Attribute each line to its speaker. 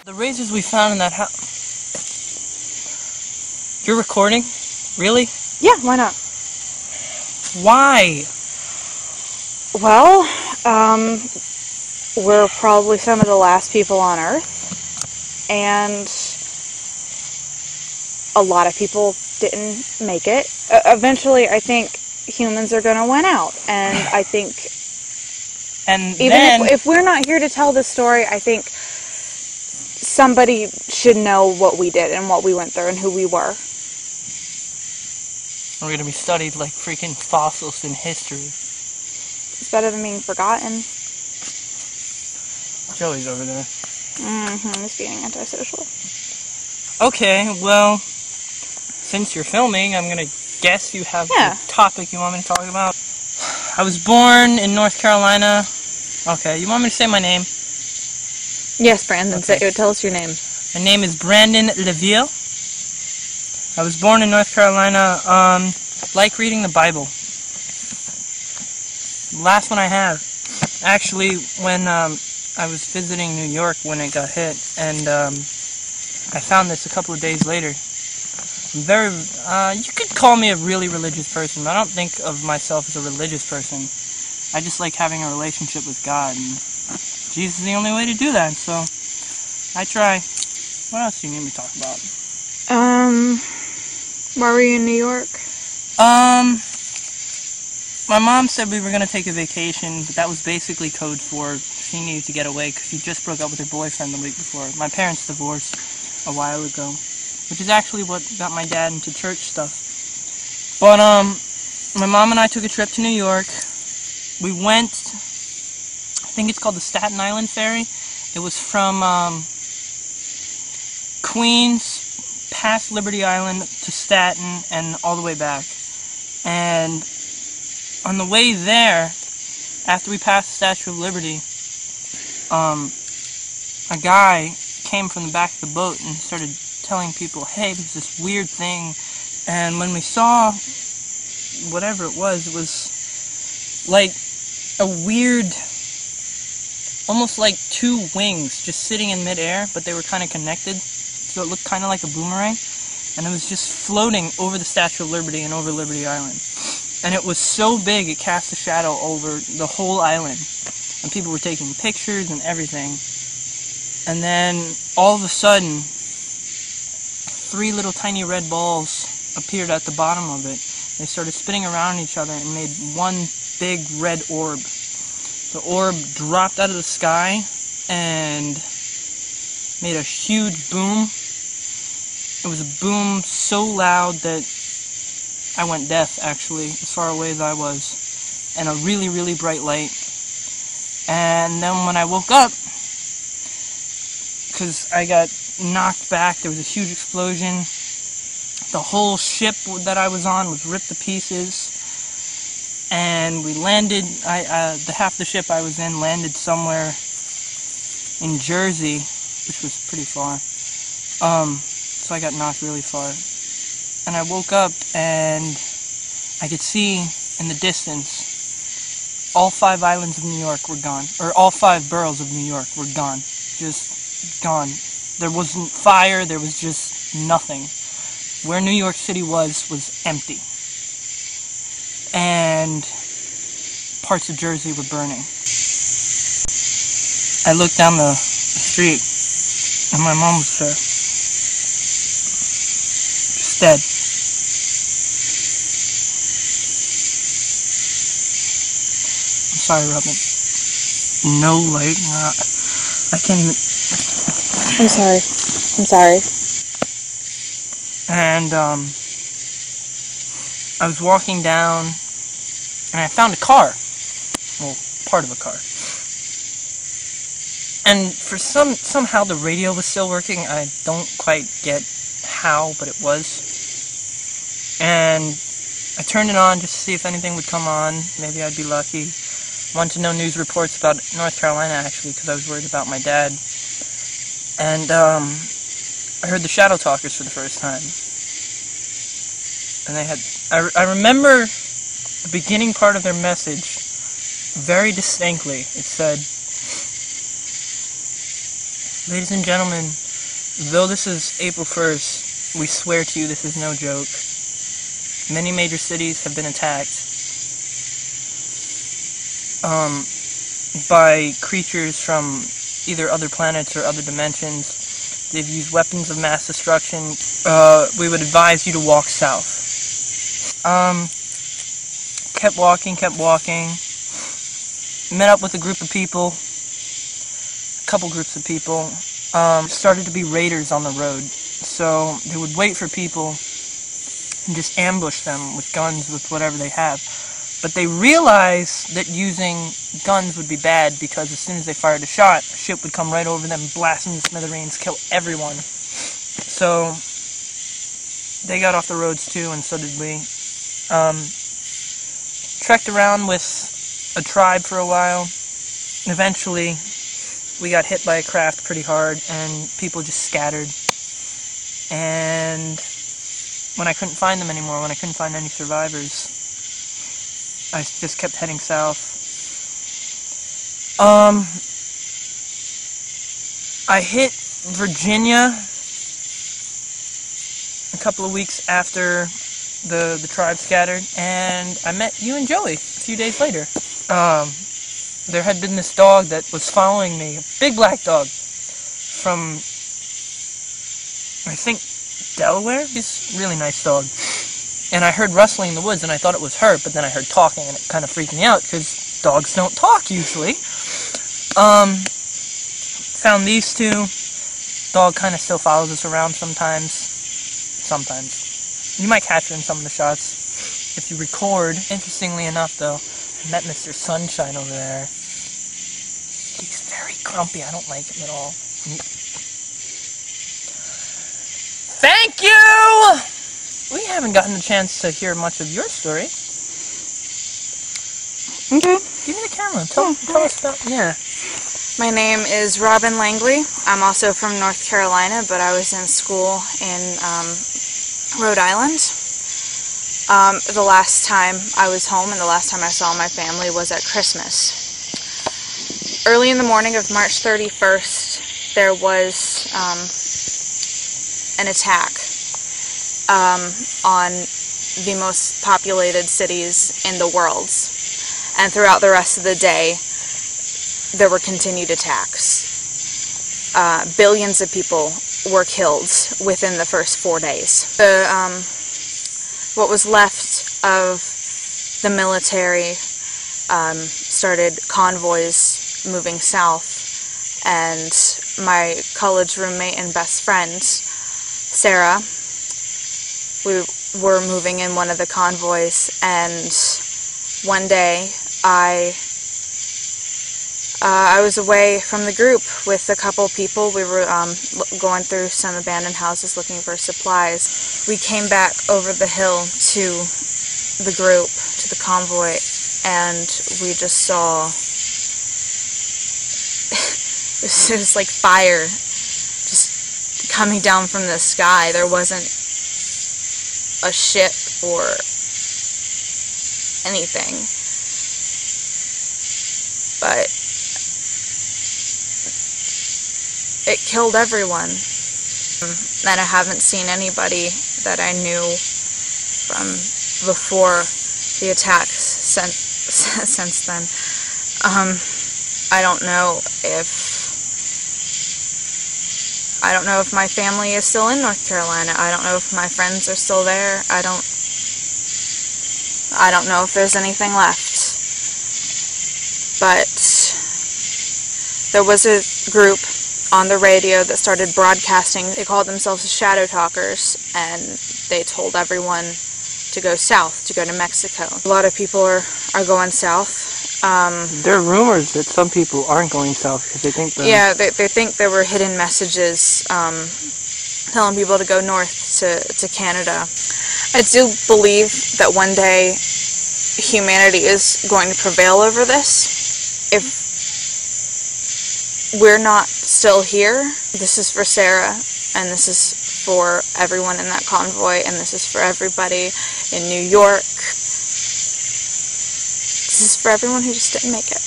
Speaker 1: The razors we found in that house... You're recording? Really?
Speaker 2: Yeah, why not?
Speaker 1: Why?
Speaker 2: Well, we're probably some of the last people on Earth, and a lot of people didn't make it. Eventually, I think humans are going to win out, and I think
Speaker 1: And
Speaker 2: even
Speaker 1: then...
Speaker 2: if we're not here to tell this story, I think somebody should know what we did and what we went through and who we were.
Speaker 1: We're going to be studied like freaking fossils in history.
Speaker 2: It's better than being forgotten.
Speaker 1: Joey's over there.
Speaker 2: He's being antisocial.
Speaker 1: Okay, well, since you're filming, I'm going to guess you have the topic you want me to talk about. I was born in North Carolina. Okay, you want me to say my name?
Speaker 2: Yes, Brandon,
Speaker 1: Okay.
Speaker 2: tell us your name.
Speaker 1: My name is Brandon Leville. I was born in North Carolina. Like reading the Bible. Last one I have. Actually, when I was visiting New York when it got hit, and I found this a couple of days later. I'm very, you could call me a really religious person, but I don't think of myself as a religious person. I just like having a relationship with God, and Jesus is the only way to do that, so I try. What else do you need me to talk about?
Speaker 2: Why were you in New York?
Speaker 1: My mom said we were going to take a vacation, but that was basically code for she needed to get away because she just broke up with her boyfriend the week before. My parents divorced a while ago, which is actually what got my dad into church stuff. But, my mom and I took a trip to New York. We went, I think it's called the Staten Island Ferry. It was from, Queens past Liberty Island to Staten and all the way back. And on the way there, after we passed the Statue of Liberty, a guy came from the back of the boat and started telling people, hey, there's this weird thing. And when we saw whatever it was like a weird, almost like two wings just sitting in midair, but they were kind of connected. So it looked kind of like a boomerang. And it was just floating over the Statue of Liberty and over Liberty Island. And it was so big, it cast a shadow over the whole island. And people were taking pictures and everything. And then, all of a sudden, 3 little tiny red balls appeared at the bottom of it. They started spinning around each other and made one big red orb. The orb dropped out of the sky and made a huge boom. It was a boom so loud that I went deaf, actually, as far away as I was. And a really, really bright light. And then when I woke up, because I got knocked back, there was a huge explosion. The whole ship that I was on was ripped to pieces. And we landed, the half the ship I was in landed somewhere in Jersey, which was pretty far. So I got knocked really far. And I woke up and I could see in the distance all 5 islands of New York were gone. Or all 5 boroughs of New York were gone. Just gone. There wasn't fire, there was just nothing. Where New York City was empty. And parts of Jersey were burning. I looked down the street and my mom was there. Just dead. I'm sorry, Robin. No light. I can't even...
Speaker 2: I'm sorry. I'm sorry.
Speaker 1: And, I was walking down, and I found a car. Well, part of a car. And for somehow the radio was still working. I don't quite get how, but it was. And I turned it on just to see if anything would come on. Maybe I'd be lucky. Wanted to know news reports about North Carolina, actually, because I was worried about my dad. And, I heard the Shadow Talkers for the first time. And they had... I remember the beginning part of their message very distinctly. It said, Ladies and gentlemen, though this is April 1st, we swear to you this is no joke. Many major cities have been attacked by creatures from either other planets or other dimensions. They've used weapons of mass destruction. We would advise you to walk south. Kept walking. Met up with a group of people. A couple groups of people. Started to be raiders on the road. So they would wait for people and just ambush them with guns, with whatever they have. But they realized that using guns would be bad because as soon as they fired a shot, a ship would come right over them, blast them to smithereens, kill everyone. So they got off the roads too, and so did we. Trekked around with a tribe for a while. Eventually, we got hit by a craft pretty hard, and people just scattered. And when I couldn't find them anymore, when I couldn't find any survivors, I just kept heading south. I hit Virginia a couple of weeks after the tribe scattered, and I met you and Joey a few days later. There had been this dog that was following me, a big black dog, from, I think, Delaware? He's a really nice dog. And I heard rustling in the woods, and I thought it was her, but then I heard talking, and it kind of freaked me out, because dogs don't talk, usually. Found these two. Dog kind of still follows us around sometimes. You might catch her in some of the shots if you record. Interestingly enough, though, I met Mr. Sunshine over there. He's very grumpy. I don't like him at all. Thank you! We haven't gotten a chance to hear much of your story.
Speaker 2: Okay.
Speaker 1: Give me the camera. Tell us about... Yeah.
Speaker 2: My name is Robin Langley. I'm also from North Carolina, but I was in school in Rhode Island. The last time I was home and the last time I saw my family was at Christmas. Early in the morning of March 31st, there was an attack on the most populated cities in the world. And throughout the rest of the day, there were continued attacks. Billions of people were killed within the first 4 days. What was left of the military started convoys moving south, and my college roommate and best friend, Sarah, we were moving in one of the convoys, and one day I was away from the group with a couple people. We were going through some abandoned houses looking for supplies. We came back over the hill to the group, to the convoy, and we just saw it was like fire just coming down from the sky. There wasn't a ship or anything, but it killed everyone. And I haven't seen anybody that I knew from before the attacks since then. I don't know if my family is still in North Carolina. I don't know if my friends are still there. I don't know if there's anything left. But there was a group on the radio that started broadcasting. They called themselves the Shadow Talkers, and they told everyone to go south, to go to Mexico. A lot of people are going south.
Speaker 1: There are rumors that some people aren't going south because they think that...
Speaker 2: Yeah, they think there were hidden messages telling people to go north to Canada. I do believe that one day humanity is going to prevail over this. If we're not still here, this is for Sarah, and this is for everyone in that convoy, and this is for everybody in New York. This is for everyone who just didn't make it.